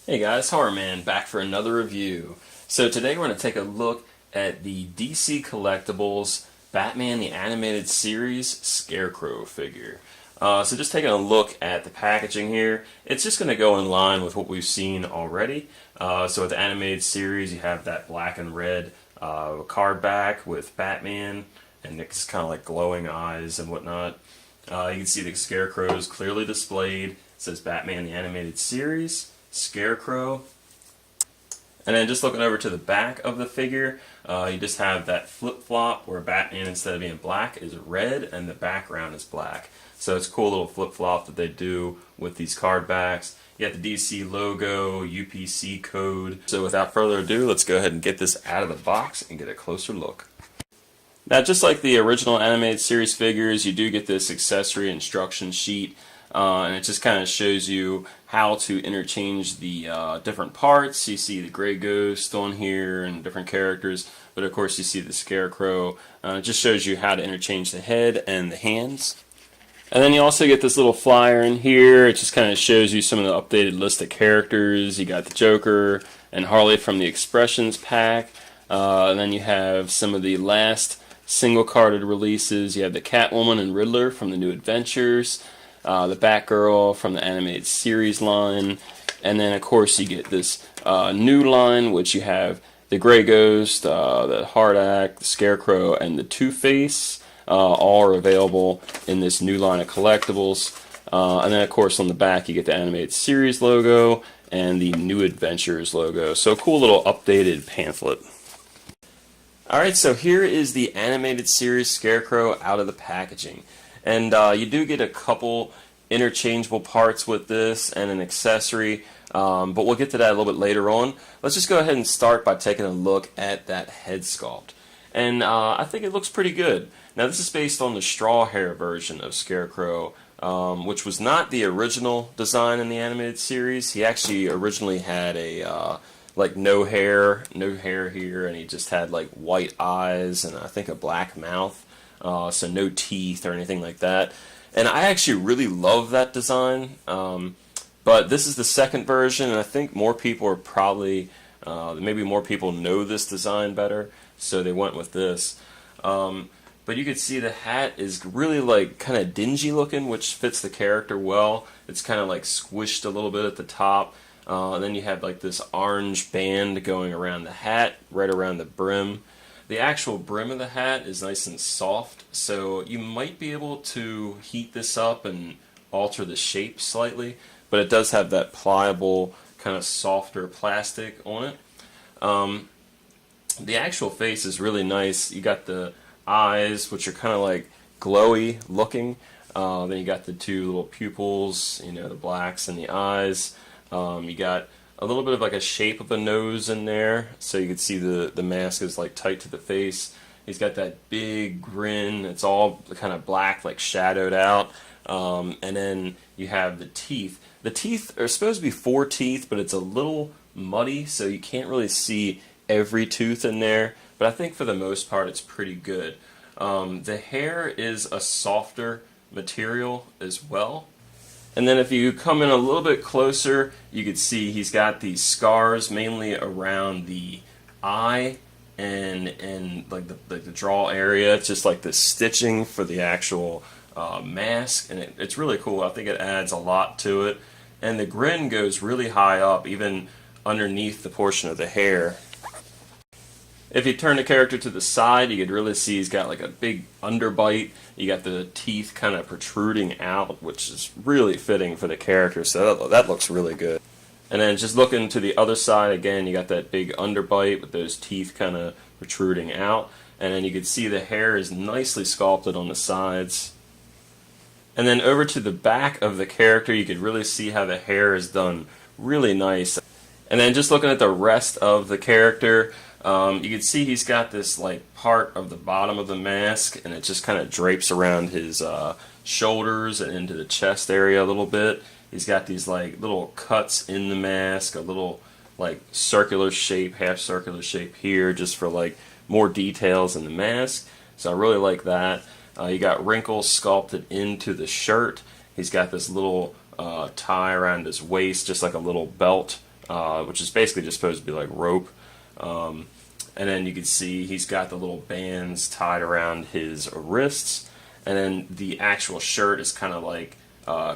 Hey guys, Horror Man back for another review. So today we're going to take a look at the DC Collectibles Batman the Animated Series Scarecrow figure. So just taking a look at the packaging here, it's just going to go in line with what we've seen already. So with the animated series, you have that black and red card back with Batman, and it's kind of like glowing eyes and whatnot. You can see the Scarecrow is clearly displayed. It says Batman the Animated Series Scarecrow. And then just looking over to the back of the figure, you just have that flip-flop where Batman, instead of being black, is red and the background is black. So it's a cool little flip-flop that they do with these card backs. You got the DC logo, UPC code. So without further ado, let's go ahead and get this out of the box and get a closer look. Now, just like the original animated series figures, you do get this accessory instruction sheet. And it just kind of shows you how to interchange the different parts. You see the Gray Ghost on here and different characters, but of course you see the Scarecrow. It just shows you how to interchange the head and the hands. And then you also get this little flyer in here. It just kind of shows you some of the updated list of characters. You got the Joker and Harley from the Expressions pack. And then you have some of the last single-carded releases. You have the Catwoman and Riddler from the New Adventures. The Batgirl from the animated series line, and then of course you get this new line, which you have the Gray Ghost, the Hardak, the Scarecrow, and the Two-Face. All are available in this new line of collectibles. And then of course on the back you get the animated series logo and the New Adventures logo. So a cool little updated pamphlet. Alright, so here is the animated series Scarecrow out of the packaging. And you do get a couple interchangeable parts with this and an accessory, but we'll get to that a little bit later on. Let's just go ahead and start by taking a look at that head sculpt. And I think it looks pretty good. Now this is based on the straw hair version of Scarecrow, which was not the original design in the animated series. He actually originally had a like no hair here, and he just had like white eyes and I think a black mouth. So no teeth or anything like that. And I actually really love that design. But this is the second version, and I think more people are probably, maybe more people know this design better, so they went with this. But you can see the hat is really like kind of dingy looking, which fits the character well. It's kind of like squished a little bit at the top. And then you have like this orange band going around the hat, right around the brim. The actual brim of the hat is nice and soft, so you might be able to heat this up and alter the shape slightly, but it does have that pliable, kind of softer plastic on it. The actual face is really nice. You got the eyes, which are kind of like glowy looking. Then you got the two little pupils, you know, the blacks in the eyes. You got a little bit of like a shape of a nose in there, so you can see the mask is like tight to the face. He's got that big grin. It's all kind of black, like shadowed out. And then you have the teeth. The teeth are supposed to be 4 teeth, but it's a little muddy, so you can't really see every tooth in there. But I think for the most part it's pretty good. The hair is a softer material as well. And then if you come in a little bit closer, you can see he's got these scars mainly around the eye and like the jaw area. It's just like the stitching for the actual mask, and it's really cool. I think it adds a lot to it. And the grin goes really high up, even underneath the portion of the hair. If you turn the character to the side, you could really see he's got like a big underbite. You got the teeth kind of protruding out, which is really fitting for the character, so that looks really good. And then just looking to the other side, again, you got that big underbite with those teeth kind of protruding out. And then you can see the hair is nicely sculpted on the sides. And then over to the back of the character, you could really see how the hair is done really nice. And then just looking at the rest of the character, you can see he's got this like part of the bottom of the mask, and it just kind of drapes around his shoulders and into the chest area a little bit. He's got these like little cuts in the mask, a little like circular shape, half circular shape here, just for like more details in the mask. So I really like that. You got wrinkles sculpted into the shirt. He's got this little tie around his waist, just like a little belt which is basically just supposed to be like rope. And then you can see he's got the little bands tied around his wrists, and then the actual shirt is kind of like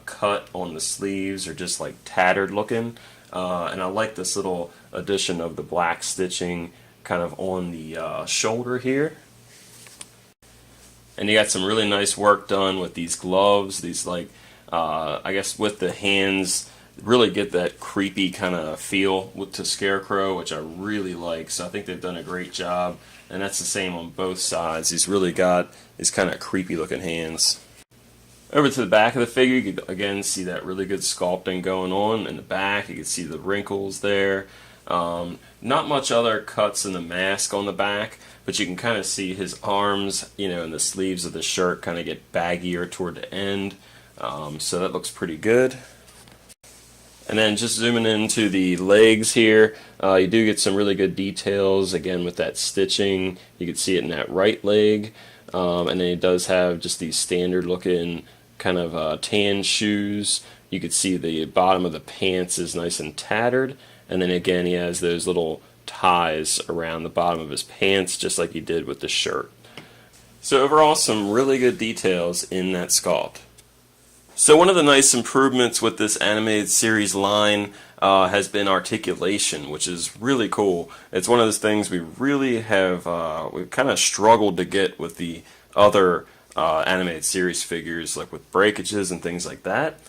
cut on the sleeves, or just like tattered looking. And I like this little addition of the black stitching kind of on the shoulder here. And you got some really nice work done with these gloves. These like, I guess with the hands, really get that creepy kind of feel to Scarecrow, which I really like. So I think they've done a great job. And that's the same on both sides. He's really got these kind of creepy looking hands. Over to the back of the figure, you can again see that really good sculpting going on in the back. You can see the wrinkles there. Not much other cuts in the mask on the back, but you can kind of see his arms, and the sleeves of the shirt kind of get baggier toward the end. So that looks pretty good. And then just zooming into the legs here, you do get some really good details, again with that stitching. You can see it in that right leg. And then it does have just these standard looking kind of tan shoes. You can see the bottom of the pants is nice and tattered. And then again, he has those little ties around the bottom of his pants, just like he did with the shirt. So overall, some really good details in that sculpt. So one of the nice improvements with this animated series line has been articulation, which is really cool. It's one of those things we really have, we've kind of struggled to get with the other animated series figures, like with breakages and things like that.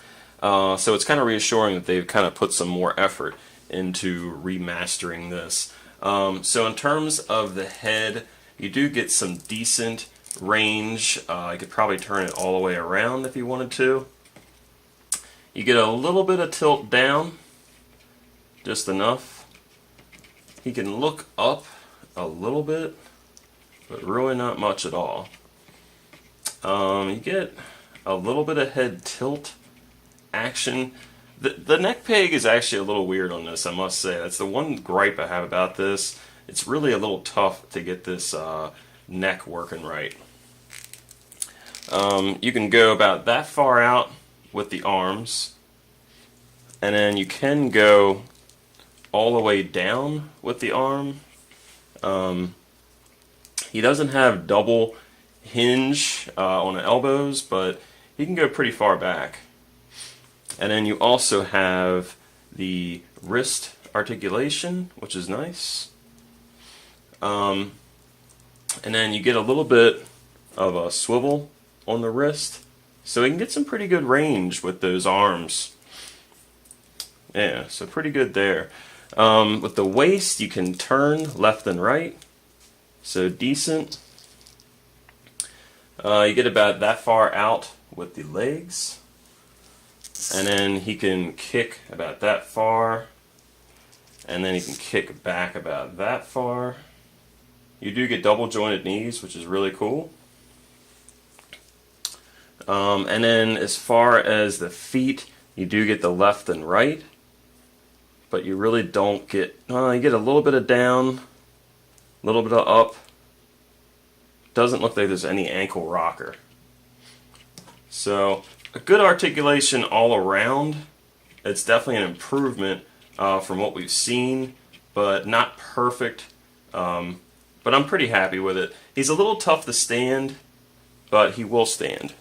So it's kind of reassuring that they've kind of put some more effort into remastering this. So in terms of the head, you do get some decent range. You could probably turn it all the way around if you wanted to. You get a little bit of tilt down, just enough. He can look up a little bit, but really not much at all. You get a little bit of head tilt action. The neck peg is actually a little weird on this, I must say. That's the one gripe I have about this. It's really a little tough to get this neck working right. You can go about that far out with the arms, and then you can go all the way down with the arm. He doesn't have double hinge on the elbows, but he can go pretty far back. And then you also have the wrist articulation, which is nice. And then you get a little bit of a swivel on the wrist, so he can get some pretty good range with those arms. Yeah, so pretty good there. With the waist, you can turn left and right, so decent. You get about that far out with the legs, and then he can kick about that far, and then he can kick back about that far. You do get double jointed knees, which is really cool. And then as far as the feet, you do get the left and right, but you really don't get, you get a little bit of down, a little bit of up. Doesn't look like there's any ankle rocker. So a good articulation all around. It's definitely an improvement from what we've seen, but not perfect. But I'm pretty happy with it. He's a little tough to stand, but he will stand.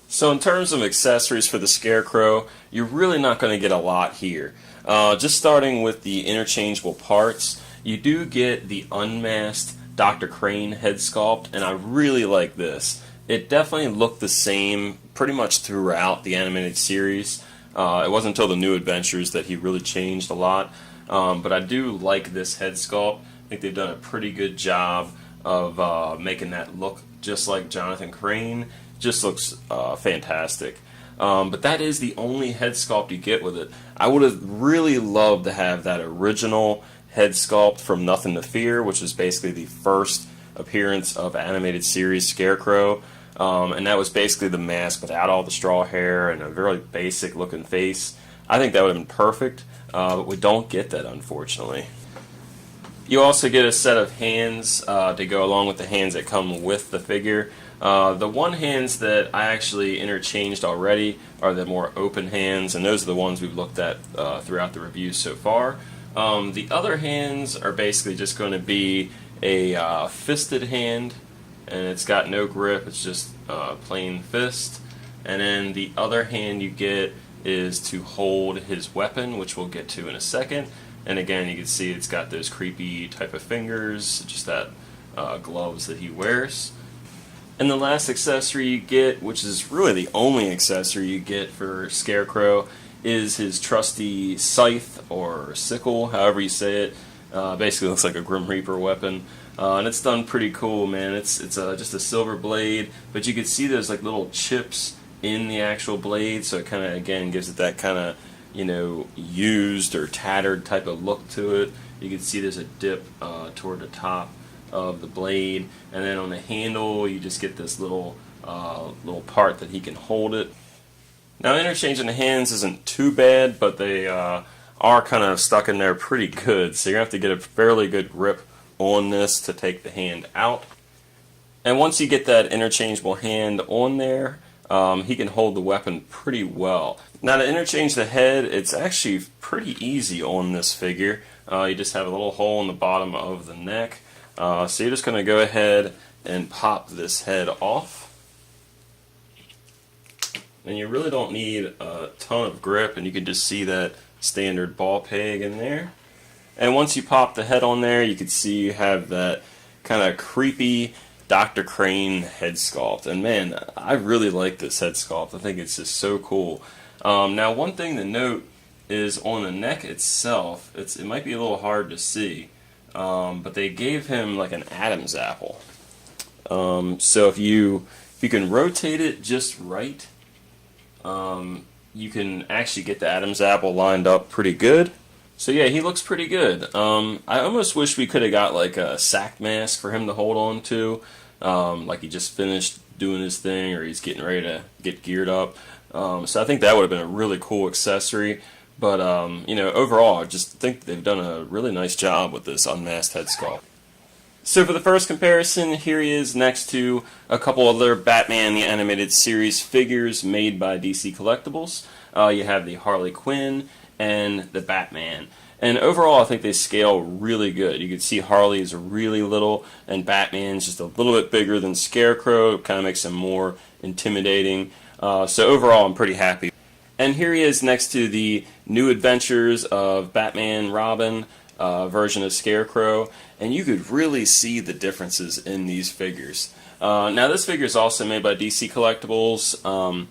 So in terms of accessories for the Scarecrow, you're really not going to get a lot here. Just starting with the interchangeable parts, you do get the unmasked Dr. Crane head sculpt, and I really like this. It definitely looked the same pretty much throughout the animated series. It wasn't until the New Adventures that he really changed a lot, but I do like this head sculpt. I think they've done a pretty good job of making that look just like Jonathan Crane. Just looks fantastic. But that is the only head sculpt you get with it. I would have really loved to have that original head sculpt from Nothing to Fear, which was basically the first appearance of animated series Scarecrow. And that was basically the mask without all the straw hair and a very basic looking face. I think that would have been perfect, but we don't get that, unfortunately. You also get a set of hands to go along with the hands that come with the figure. The one hands that I actually interchanged already are the more open hands, and those are the ones we've looked at throughout the review so far. The other hands are basically just going to be a fisted hand, and it's got no grip, it's just plain fist. And then the other hand you get is to hold his weapon, which we'll get to in a second. And again, you can see it's got those creepy type of fingers, just that gloves that he wears. And the last accessory you get, which is really the only accessory you get for Scarecrow, is his trusty scythe or sickle, however you say it. Basically looks like a Grim Reaper weapon. And it's done pretty cool, man. It's just a silver blade, but you can see there's like little chips in the actual blade, so it kind of, again, gives it that kind of, you know, used or tattered type of look to it. You can see there's a dip toward the top of the blade, and then on the handle you just get this little part that he can hold it. Now, interchanging the hands isn't too bad, but they are kind of stuck in there pretty good, so you're going to have to get a fairly good grip on this to take the hand out. And once you get that interchangeable hand on there, he can hold the weapon pretty well. Now, to interchange the head, it's actually pretty easy on this figure. You just have a little hole in the bottom of the neck. So you're just going to go ahead and pop this head off. And you really don't need a ton of grip, and you can just see that standard ball peg in there. And once you pop the head on there, you can see you have that kind of creepy Dr. Crane head sculpt. And man, I really like this head sculpt. I think it's just so cool. Now, one thing to note is on the neck itself, it might be a little hard to see, but they gave him like an Adam's apple. So if you can rotate it just right, you can actually get the Adam's apple lined up pretty good. So yeah, he looks pretty good. I almost wish we could have got like a sack mask for him to hold on to, like he just finished doing his thing or he's getting ready to get geared up. So I think that would have been a really cool accessory. But you know, overall, I just think they've done a really nice job with this unmasked head sculpt. So for the first comparison, here he is next to a couple other Batman the Animated Series figures made by DC Collectibles. You have the Harley Quinn and the Batman. And overall, I think they scale really good. You can see Harley is really little, and Batman's just a little bit bigger than Scarecrow. It kind of makes him more intimidating. So overall, I'm pretty happy. And here he is next to the New Adventures of Batman Robin version of Scarecrow, and you could really see the differences in these figures. Now, this figure is also made by DC Collectibles,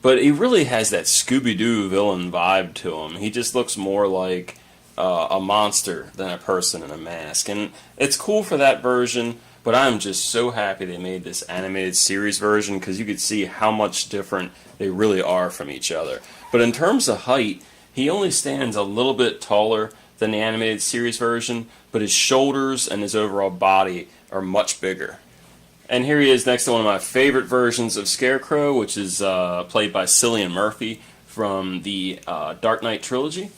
but he really has that Scooby-Doo villain vibe to him. He just looks more like a monster than a person in a mask. And it's cool for that version, but I'm just so happy they made this animated series version because you could see how much different they really are from each other. But in terms of height, he only stands a little bit taller than the animated series version, but his shoulders and his overall body are much bigger. And here he is next to one of my favorite versions of Scarecrow, which is played by Cillian Murphy from the Dark Knight trilogy.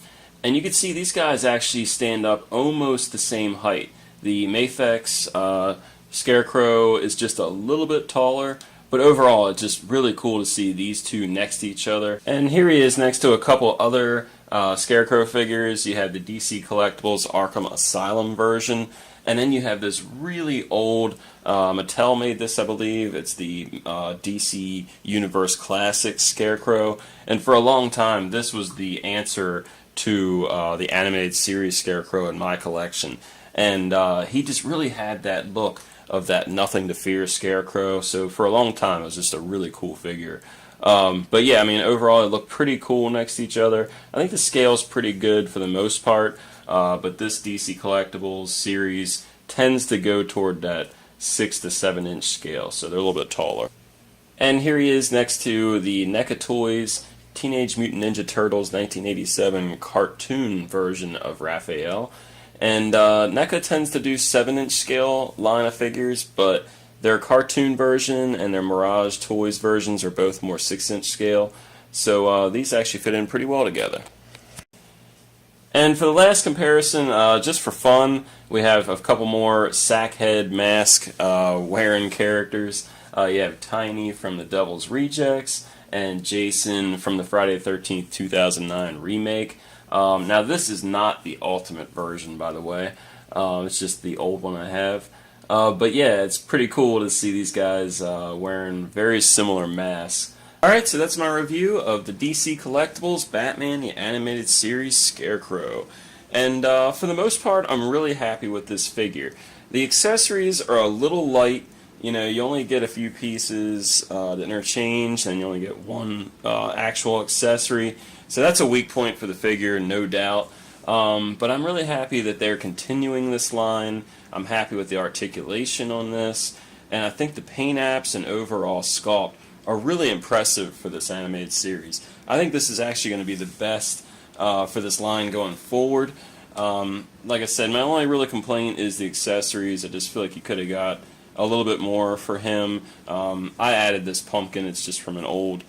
And you can see these guys actually stand up almost the same height. The Mafex Scarecrow is just a little bit taller, but overall it's just really cool to see these two next to each other. And here he is next to a couple other Scarecrow figures. You have the DC Collectibles Arkham Asylum version, and then you have this really old, Mattel made this, I believe. It's the DC Universe Classic Scarecrow, and for a long time this was the answer to the animated series Scarecrow in my collection. And he just really had that look of that nothing to fear Scarecrow, so for a long time it was just a really cool figure. But yeah, I mean, overall it looked pretty cool next to each other. I think the scale's pretty good for the most part, but this DC Collectibles series tends to go toward that 6 to 7 inch scale, so they're a little bit taller. And here he is next to the NECA Toys Teenage Mutant Ninja Turtles 1987 cartoon version of Raphael. And NECA tends to do 7 inch scale line of figures, but their cartoon version and their Mirage Toys versions are both more 6 inch scale, so these actually fit in pretty well together. And for the last comparison, just for fun, we have a couple more sack head mask wearing characters. You have Tiny from the Devil's Rejects and Jason from the Friday the 13th 2009 remake. Now this is not the ultimate version, by the way. It's just the old one I have. But yeah, it's pretty cool to see these guys wearing very similar masks. Alright, so that's my review of the DC Collectibles Batman the Animated Series Scarecrow. And for the most part, I'm really happy with this figure. The accessories are a little light. You know, you only get a few pieces to interchange, and you only get one actual accessory. So that's a weak point for the figure, no doubt. But I'm really happy that they're continuing this line. I'm happy with the articulation on this. And I think the paint apps and overall sculpt are really impressive for this animated series. I think this is actually going to be the best for this line going forward. Like I said, my only really complaint is the accessories. I just feel like you could have got a little bit more for him. I added this pumpkin. It's just from an old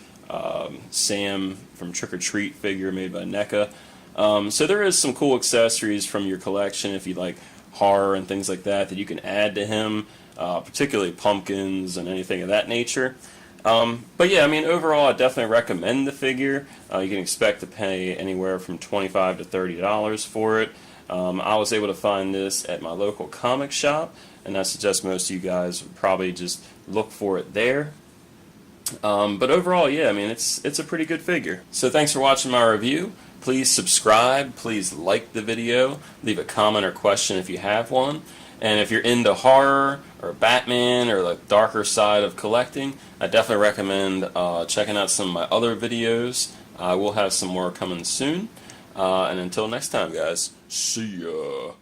Sam from Trick or Treat figure made by NECA. So there is some cool accessories from your collection if you like horror and things like that you can add to him, particularly pumpkins and anything of that nature. But yeah, I mean, overall, I definitely recommend the figure. You can expect to pay anywhere from $25 to $30 for it. I was able to find this at my local comic shop, and I suggest most of you guys would probably just look for it there. But overall, yeah, I mean, it's a pretty good figure. So thanks for watching my review. Please subscribe, please like the video, leave a comment or question if you have one. And if you're into horror or Batman or the darker side of collecting, I definitely recommend checking out some of my other videos. I will have some more coming soon. And until next time, guys, see ya.